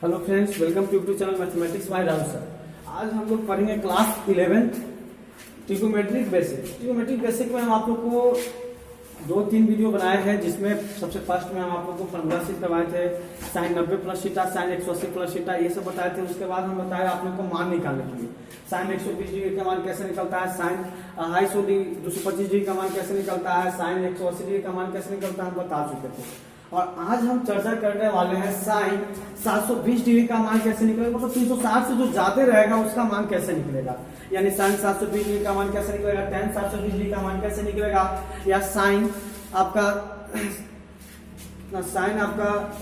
Hello friends, welcome to YouTube channel mathematics by Rahul sir. आज हम लोग पढ़ेंगे class 11 trigonometric basic. Trigonometric basic में हम आप लोग को 2-3 वीडियो बनाए हैं, जिसमें सबसे फर्स्ट में हम आप लोग को फॉर्मूला सीट करवाए थे, sine 90 plus theta, sine 180 plus theta, ये सब बताए थे। उसके बाद हम बताए आप लोग को मान निकालने के लिए, साइन 120 डिग्री का मान कैसे निकलता है, साइन 225 डिग्री का मान कैसे निकलता है, साइन 180 डिग्री का मान कैसे निकलता है, हम बता चुके थे। और आज हम चर्चा करने वाले हैं साइन 720 डिग्री का मान कैसे निकलेगा, मतलब 360 से जो ज्यादा रहेगा उसका मान कैसे निकलेगा। यानी साइन 720 डिग्री का मान कैसे निकलेगा, tan 720 डिग्री का मान कैसे निकलेगा, या साइन आपका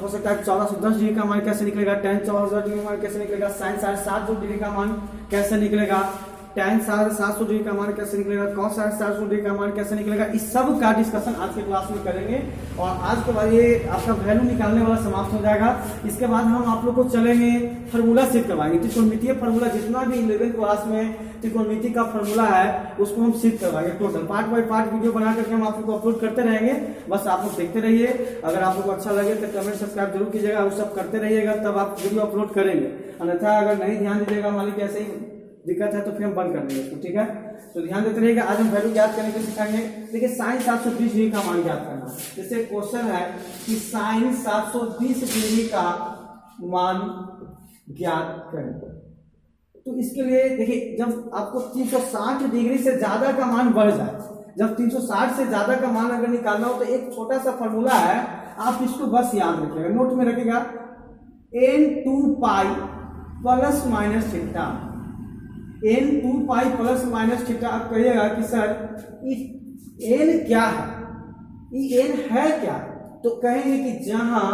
हो सकता है 1410 डिग्री का मान कैसे निकलेगा, tan 1410 डिग्री का मान कैसे निकलेगा, साइन 750 डिग्री का मान कैसे निकलेगा, tan 750 डिग्री का मान कैसे निकलेगा, cos 750 डिग्री का मान कैसे निकलेगा। इस सब का डिस्कशन आज के क्लास में करेंगे। और आज के बाद ये आपका वैल्यू निकालने वाला समाप्त हो जाएगा। इसके बाद हम आप लोग को चलेंगे फार्मूला सीख करवाएंगे। त्रिकोणमितीय फार्मूला जितना भी 11th क्लास में त्रिकोणमिति का फार्मूला है उसको हम सीख करवाएंगे। Total part by part video बना करके हम आप लोग को अपलोड करते रहेंगे। बस आप लोग देखते रहिए। अगर आप लोग को अच्छा लगे तो कमेंट सब्सक्राइब जरूर कीजिएगा। वो सब करते रहिएगा, तब आप वीडियो अपलोड करेंगे। अन्यथा अगर नहीं ध्यान दीजिएगा, मान लीजिए ऐसे ही दिक्कत है तो फिर हम बंद कर देंगे इसको, ठीक है। तो ध्यान देते रहिएगा। आज हम वैल्यू ज्ञात करने के सिखाएंगे। देखिए साइन 720 डिग्री का मान ज्ञात करना। जैसे क्वेश्चन है कि साइन 720 डिग्री का मान ज्ञात करें, तो इसके लिए देखिए, जब आपको 360 डिग्री से ज्यादा का मान बढ़ जाए, जब 360 से ज्यादा का मान अगर निकालना हो तो एक छोटा सा फॉर्मूला है, आप इसको बस याद रखिएगा, नोट में रखिएगा। n2 pi plus minus theta, n2 pi plus minus theta. आप कहिएगा कि सर n क्या है, ये n है क्या, तो कहेंगे कि जहां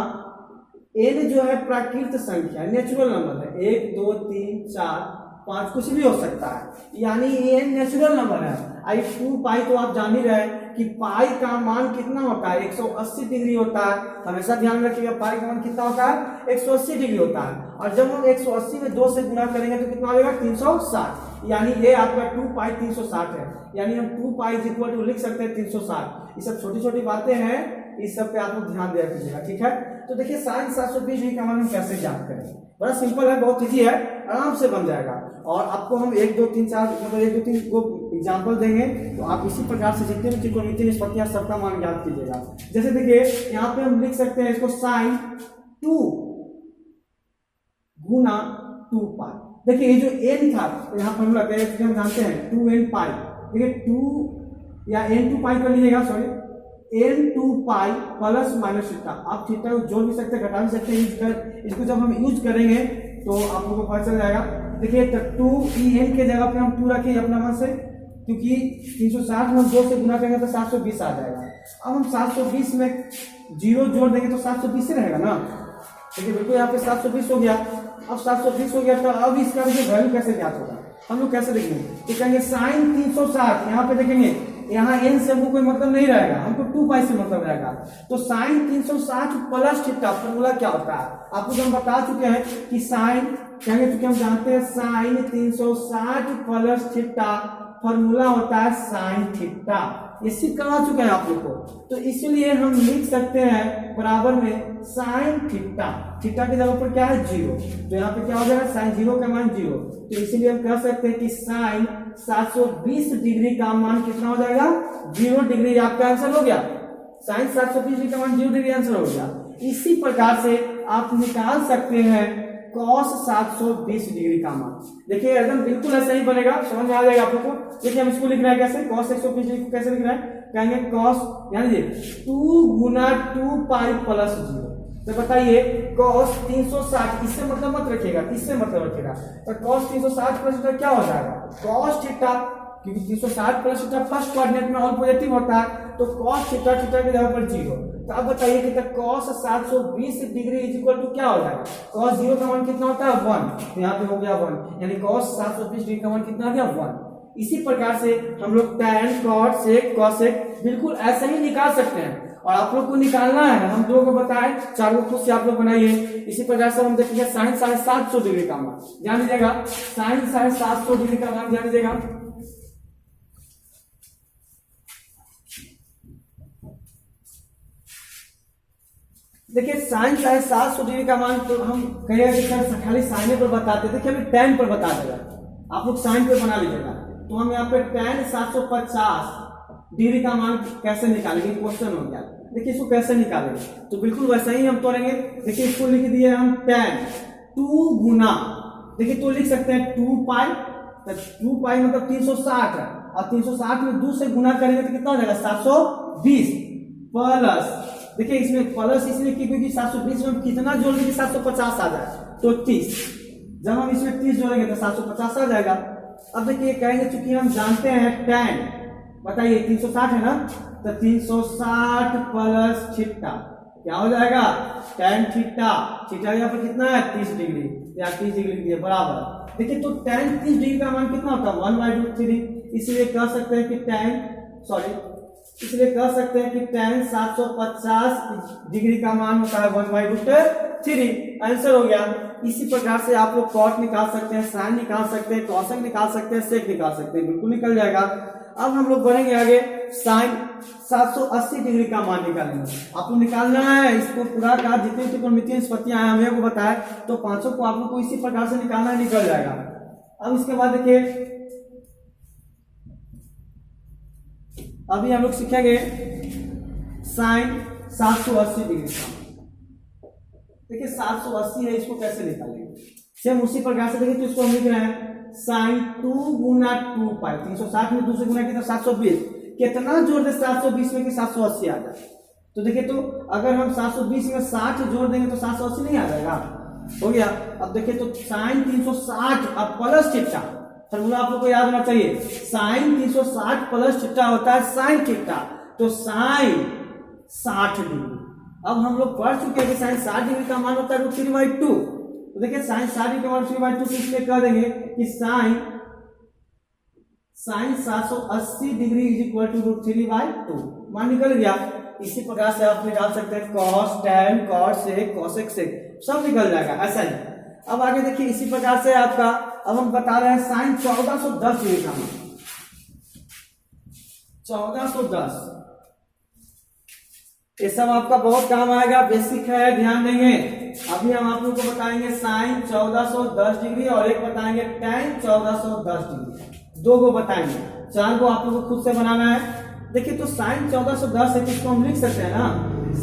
n जो है प्राकृत संख्या, नेचुरल नंबर है, 1 2 3 4 5 कुछ भी हो सकता है, यानी ये n नेचुरल नंबर है। आई 2 पाई तो आप जान ही रहे हैं कि पाई का मान कितना होता है, 180 डिग्री होता है। हमेशा ध्यान रखिएगा, पाई का मान कितना होता है, 180 डिग्री होता है। और जब हम 180 में 2 से गुणा करेंगे तो कितना हो जाएगा, 360। यानी ये आपका 2 पाई 360 है। यानी हम 2 पाई इक्वल टू लिख सकते हैं 360। ये सब छोटी छोटी बातें हैं, इस सब पे आप लोग ध्यान दिया कीजिएगा, ठीक है। तो देखिए साइन 720 डिग्री का मान हम कैसे ज्ञात करें, बड़ा सिंपल है, बहुत इजी है, आराम से बन जाएगा। और आपको हम 1 2 3 4 मतलब 1 2 3 को एग्जाम्पल देंगे, तो आप इसी प्रकार से जितने भी त्रिकोणमितीय निष्पत्तियां सबका मान ज्ञात कीजिएगा। जैसे देखिए यहाँ पे हम लिख सकते हैं इसको साइन 2 गुना 2 पाई। देखिए ये जो n था, तो यहाँ पर हम लगाए हम जानते हैं 2n पाई। देखिए 2 या n2 पाई कर लीजिएगा, sorry n2 pi plus minus theta. आप थीटा को जोड़ भी सकते हैं, घटा भी सकते हैं। इसको जब हम यूज करेंगे तो आप लोगों को पता चल जाएगा। देखिए 2en के जगह पे हम 2 रखें अपना मन से, क्योंकि 360 में 2 से गुना करेंगे तो 720 आ जाएगा। अब हम 720 में 0 जोड़ देंगे तो 720 रहेगा ना। देखिए बिल्कुल यहाँ पे 720 हो गया। अब 720 हो गया, तो अब इसका वैल्यू कैसे ज्ञात होगा, हम लोग कैसे देखेंगे, तो कहेंगे साइन 360। यहाँ पे देखेंगे, यहाँ n से हमको कोई मतलब नहीं रहेगा, हमको 2 पाई से मतलब रहेगा। तो साइन 360 प्लस थीटा फॉर्मूला क्या होता है, आपको हम बता चुके हैं कि साइन कहेंगे, चूंकि हम जानते हैं साइन 360 प्लस थीटा फॉर्मूला होता है साइन थीटा। ये सिर्फ करवा चुके हैं आप लोग को, तो इसलिए हम लिख सकते हैं बराबर में साइन थीटा। थीटा की जगह पर क्या है, 0, तो यहाँ पे क्या हो जाएगा, साइन 0 का मान 0। तो इसीलिए हम कह सकते हैं कि साइन 720 डिग्री का मान कितना हो जाएगा, 0 डिग्री। आपका आंसर हो गया, साइन 720 डिग्री का मान 0 डिग्री आंसर हो गया। इसी प्रकार से आप निकाल सकते हैं cos 720 डिग्री का मान। देखिए एकदम बिल्कुल ऐसा ही बनेगा, समझ में आ जाएगा आप लोग को। देखिए हम इसको लिख रहे हैं कैसे, cos 120 डिग्री को कैसे लिख रहे हैं, कहेंगे cos यानी 2 गुना 2 पाई प्लस 0। तो बताइए cos 360, इससे मतलब मत रखिएगा, इससे मतलब रखिएगा। तो cos 360 प्लस क्या हो जाएगा, cos थीटा, क्योंकि 360 प्लस थीटा फर्स्ट कोऑर्डिनेट में ऑल पॉजिटिव होता है, तो cos थीटा थीटा की जगह पर 0। तो अब बताइए कि cos 720 degree is equal to क्या हो जाएगा, cos 0 का मान कितना होता है, 1। तो यहाँ पे हो गया 1, यानी cos 720 डिग्री का मान कितना आ गया, 1। इसी प्रकार से हम लोग tan cot sec cosec बिल्कुल ऐसे ही निकाल सकते हैं। और आप लोग को निकालना है, हम लोगों को बताएं, चारों खुद से आप लोग बनाइए। इसी प्रकार से हम देखेंगे साइन 750 डिग्री का मान, ध्यान दीजिएगा, साइन 750 डिग्री का मान ध्यान दीजिएगा। देखिए साइन चाहे 700 डिग्री का मान तो हम कहेंगे कि सर खाली साइन पर बताते, देखिए हमें tan पर बता देगा, आप लोग साइन पे बना लीजिएगा। तो हम यहाँ पे tan 750 डिग्री का मान कैसे निकालेंगे, क्वेश्चन हो गया। देखिए इसको कैसे निकालेंगे, तो बिल्कुल वैसा ही हम तोड़ेंगे। देखिए इसको लिख दिए हम tan 2 गुना, देखिए तो लिख सकते हैं 2 पाई, तो 2 पाई मतलब 360 है, और 360 में 2 से गुना करेंगे तो कितना हो जाएगा 720 प्लस, देखिए इसमें प्लस इसलिए क्योंकि 720 में हम कितना जोड़ेंगे कि 750 आ जाए, तो 30, जब हम इसमें 30 जोड़ेंगे तो 750 आ जाएगा। अब देखिए कहेंगे चूंकि हम जानते हैं tan, बताइए 360 है ना, तो 360 प्लस थीटा क्या हो जाएगा tan थीटा, थीटा यहाँ पर कितना है 30 डिग्री, या 30 डिग्री दिए बराबर। देखिए तो tan 30 डिग्री का मान कितना होता है 1/√3, इसलिए कह सकते हैं कि कह सकते हैं कि tan 750 डिग्री का मान होता है 1/√3, आंसर हो गया। इसी प्रकार से आप लोग कॉट निकाल सकते हैं, साइन निकाल सकते हैं, कॉसेक निकाल सकते हैं, सेक निकाल सकते हैं, बिल्कुल निकल जाएगा। अब हम लोग बढ़ेंगे आगे, साइन 780 डिग्री का मान निकालेंगे। आपको निकालना है इसको पूरा का, जितने त्रिकोणमितीय निष्पत्तियां हैं हमें को बताया, तो पांचों को आप लोग को इसी प्रकार से निकालना है, निकल जाएगा। अब इसके बाद देखिए अभी हम लोग सीखेंगे साइन 780 डिग्री का। देखिए 780 है, इसको कैसे निकालेंगे, सेम उसी प्रकार से। देखिए तो इसको हम लिख रहे हैं साइन 2 गुना 2 पाई, 360 में 2 से गुना किया तो 720, कितना जोड़ दे 720 में कि 780 आ जाए। तो देखिए तो अगर हम 720 में 60 जोड़ देंगे तो 780 नहीं आ जाएगा, हो गया। अब देखिए तो साइन 360 अब प्लस थीटा, फॉर्मूला आप लोग को याद होना चाहिए, साइन 360 प्लस थीटा होता है साइन थीटा, तो साइन 60 डिग्री। अब हम लोग पढ़ चुके हैं कि साइन 60 डिग्री का मान होता है √3/2, तो देखिए साइन 60 डिग्री का मान √3/2, इसलिए कह देंगे कि sine 780 degree is equal to √3/2, मान निकल गया। इसी प्रकार से आप निकाल सकते हैं कॉस, टैन, कॉट, सेक, कोसेक, सेक, सब निकल जाएगा ऐसा ही। अब आगे देखिए इसी प्रकार से आपका, अब हम बता रहे हैं साइन 1410 डिग्री का मान, 1410, ये सब आपका बहुत काम आएगा, बेसिक है, ध्यान देंगे। अभी हम आप लोगों को बताएंगे साइन 1410 डिग्री और एक बताएंगे tan 1410 डिग्री, 2 को बताएंगे, 4 को आप लोगों को खुद से बनाना है। देखिए तो साइन 1410 है, इसको हम लिख सकते हैं ना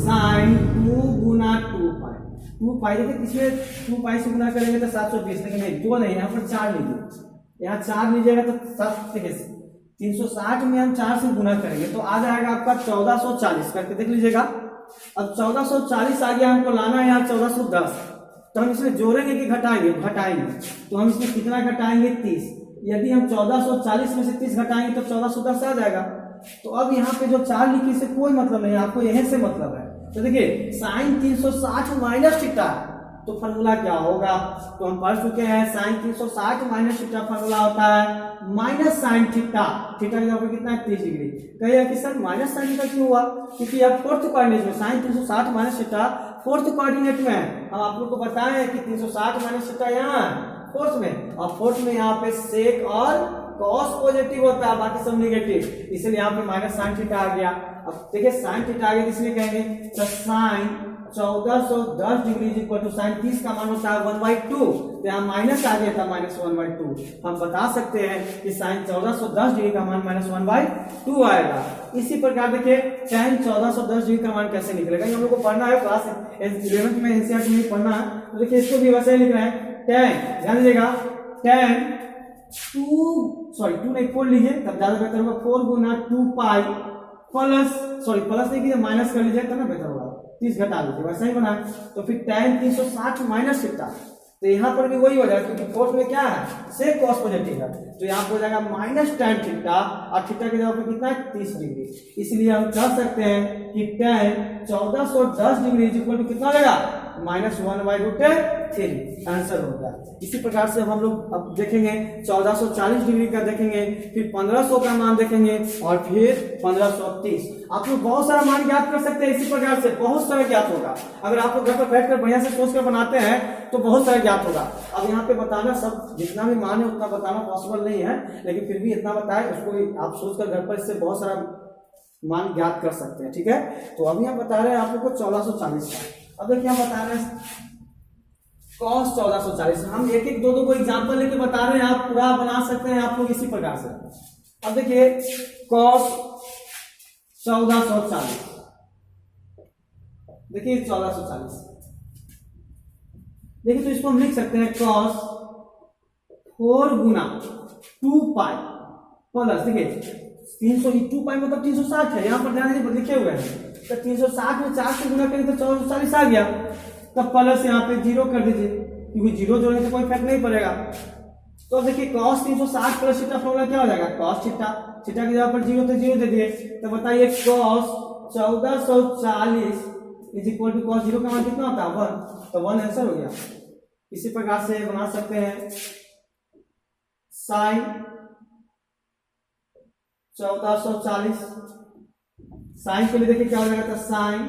साइन 2 गुना 2 पाई, 2 पाई, देखिए इसमें 2 पाई से गुना करेंगे तो 720, लेकिन नहीं 2 नहीं, यहाँ पर 4 लीजिए, यहाँ 4 लीजिएगा तो 360 में हम 4 से गुना करेंगे तो आ जाएगा आपका 1440, करके देख लीजिएगा। अब 1440 आ गया, हमको लाना है यहाँ 1410, तो हम इसमें जोड़ेंगे कि घटाएंगे, तो हम इसमें कितना घटाएंगे 30, यदि हम 1440 में से 30 घटाएंगे तो 1410 आ जाएगा। तो अब यहाँ पे जो 4 लिखी से कोई मतलब नहीं, आपको यहीं से मतलब है। तो देखिए साइन 360 माइनस थीटा, तो फॉर्मूला क्या होगा, तो हम पढ़ चुके हैं साइन 360 माइनस थीटा फॉर्मूला होता है माइनस साइन थीटा, थीटा की जगह पर कितना है 30 डिग्री। कहिए कि सर माइनस साइन थीटा क्यों हुआ, क्योंकि आप फोर्थ कोऑर्डिनेट में sine 360 minus theta fourth coordinate में है। हम आप लोग को बताएं कि 360 माइनस थीटा यहाँ फोर्थ में, और फोर्थ में यहाँ पे सेक और कॉस पॉजिटिव होता है, बाकी सब नेगेटिव, इसलिए यहाँ पे माइनस साइन थीटा आ गया। अब देखिए साइन थीटा आ गया, इसलिए कहेंगे तो sine 1410 degree is equal to sine 30 का मान होता है 1/2, तो यहाँ माइनस आ गया था -1/2। हम बता सकते हैं कि साइन 1410 डिग्री का मान -1/2 आएगा। इसी प्रकार देखिए tan 1410 डिग्री का मान कैसे निकलेगा, हम लोग को पढ़ना है, क्लास 11th में एनसीईआरटी में पढ़ना है। तो देखिए इसको भी वैसे ही लिख रहे हैं, tan ध्यान दीजिएगा, tan 2 नहीं 4 लीजिए तब ज्यादा बेहतर होगा, 4 गुना 2 पाई प्लस नहीं कीजिए, माइनस कर लीजिए तब ना बेहतर होगा, 30 घटा लीजिए, वैसा ही बना। तो फिर tan 360 माइनस थीटा, तो यहाँ पर भी वही हो जाएगा, क्योंकि फोर्थ में क्या है सेक कॉस पॉजिटिव है, तो यहाँ पर हो जाएगा माइनस tan थीटा, और थीटा की जगह पर कितना है 30 डिग्री, इसलिए हम कह सकते हैं कि tan 1410 degree is equal to कितना रहेगा -1/√3, आंसर होगा। इसी प्रकार से हम लोग अब देखेंगे 1440 डिग्री का देखेंगे, फिर 1500 का मान देखेंगे, और फिर 1530। आप लोग बहुत सारा मान ज्ञात कर सकते हैं, इसी प्रकार से बहुत सारा ज्ञात होगा। अगर आप लोग घर पर बैठकर बढ़िया से सोच कर बनाते हैं तो बहुत सारा ज्ञात होगा। अब यहाँ पे बताना सब जितना भी मान है उतना बताना पॉसिबल नहीं है, लेकिन फिर भी इतना बताए, उसको आप सोचकर घर पर इससे बहुत सारा मान ज्ञात कर सकते हैं, ठीक है। तो अभी हम बता रहे हैं आप लोग को 1440 का, अब देखिए हम बता रहे हैं cos 1440। हम एक एक दो दो को एग्जांपल लेके बता रहे हैं, आप पूरा बना सकते हैं आप लोग इसी प्रकार से। अब देखिए cos 1440, देखिए 1440, देखिए तो इसको हम लिख सकते हैं cos 4 गुना 2 पाई प्लस, देखिए 2 पाई मतलब 360 है, यहाँ पर ध्यान दीजिए लिखे हुए हैं, तो 360 में 4 से गुना करेंगे तो 1440 आ गया, तब प्लस यहाँ पे 0 कर दीजिए, क्योंकि 0 जोड़ने से कोई इफेक्ट नहीं पड़ेगा। तो देखिए cos 360 प्लस थीटा फॉर्मूला क्या हो जाएगा, cos थीटा, थीटा की जगह पर 0 तो 0 दे दिए, तो बताइए cos 1440 is equal to cos 0 का मान कितना होता है 1, तो 1 आंसर हो गया। इसी प्रकार से बना सकते हैं sin 1440, साइन के लिए देखिए क्या हो जाएगा, तो साइन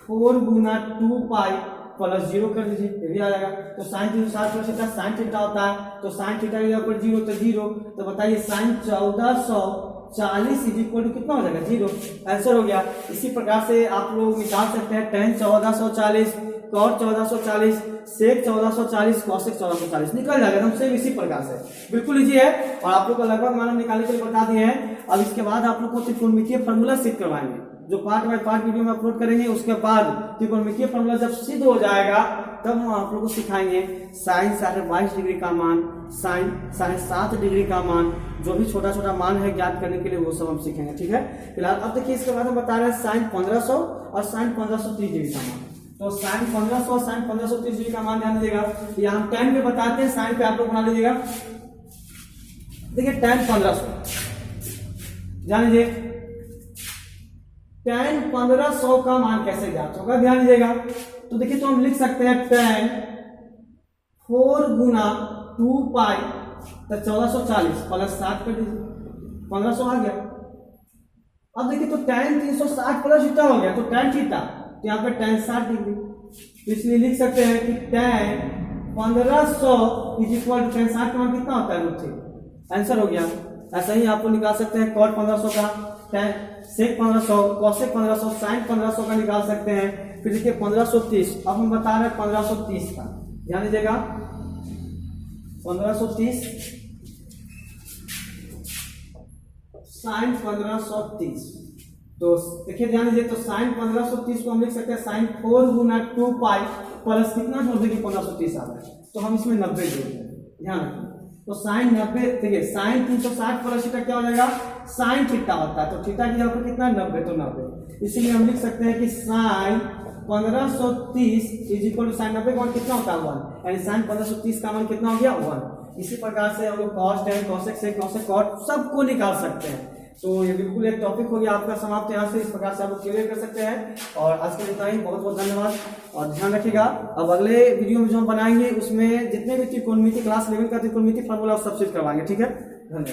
4 गुना 2 पाई प्लस 0 कर दीजिए, ये भी आ जाएगा। तो sine 360 plus theta sine theta होता है, तो साइन थीटा के ऊपर 0 तो 0, तो बताइए साइन 1440 इज इक्वल टू कितना हो जाएगा 0, आंसर हो गया। इसी प्रकार से आप लोग निकाल सकते हैं tan 1440, cot 1440, sec 1440, cosec 1440 निकल जाएगा एकदम सेम इसी प्रकार से, बिल्कुल इजी है। और आप लोग को लगभग मानव निकालने के लिए बता दिए हैं। अब इसके बाद आप लोग को त्रिकोणमितीय फार्मूला सिद्ध करवाएंगे, जो पार्ट बाय पार्ट वीडियो में अपलोड करेंगे। उसके बाद त्रिकोणमितीय फार्मूला जब सिद्ध हो जाएगा तब हम आप लोग को सिखाएंगे साइन 22.5 डिग्री का मान, साइन 7.5 डिग्री का मान, जो भी छोटा छोटा मान है ज्ञात करने के लिए वो सब हम सीखेंगे, ठीक है। फिलहाल अब देखिए इसके बाद हम बता रहे हैं साइन 1500 और साइन 1530 डिग्री का मान। तो साइन 1500 और साइन 1530 डिग्री का मान ध्यान दीजिएगा, यहाँ हम tan पे बताते हैं, साइन पे आप लोग बना लीजिएगा। देखिए tan 1500 ध्यान दीजिए, tan 1500 का मान कैसे ज्ञात होगा, ध्यान दीजिएगा। तो देखिए तो हम लिख सकते हैं tan 4 गुना 2 पाई, तो 1440 प्लस 60 कर दीजिए, 1500 आ गया। अब देखिए तो tan 360 प्लस थीटा हो गया, तो tan थीटा, तो यहाँ पे tan 60 डिग्री, तो इसलिए लिख सकते हैं कि tan 1500 is equal to tan 60 का मान कितना होता है √3, आंसर हो गया। ऐसा ही आपको निकाल सकते हैं cot 1500 का, tan sec 1500, cosec 1500, sin 1500 का निकाल सकते हैं। फिर देखिए 1530, अब हम बता रहे हैं 1530 का, ध्यान दीजिएगा 1530 sin 1530, तो देखिए ध्यान दीजिए, तो साइन 1530 को हम लिख सकते हैं साइन 4 गुना 2 पाई प्लस कितना जोड़ देंगे 1530 आ रहा है, तो हम इसमें 90 जोड़ देंगे, ध्यान रखिए। तो साइन 90, देखिए साइन 360 प्लस थीटा क्या हो जाएगा, साइन थीटा होता है, तो थीटा की जगह पर कितना 90, तो 90, इसलिए हम लिख सकते हैं कि sine 1530 is equal to sine 90 का मान कितना होता है 1, यानी साइन 1530 का मान कितना हो गया 1। इसी प्रकार से हम लोग cos tan cosec sec cosec cot सबको निकाल सकते हैं। तो ये बिल्कुल एक टॉपिक हो गया आपका समाप्त यहाँ से, इस प्रकार से आप लोग क्लियर कर सकते हैं। और आज के लिए इतना ही, बहुत बहुत धन्यवाद और ध्यान रखिएगा। अब अगले वीडियो में जो हम बनाएंगे उसमें जितने भी त्रिकोणमिति क्लास 11 का त्रिकोणमिति फार्मूला सब चीज करवाएंगे, ठीक है। धन्यवाद।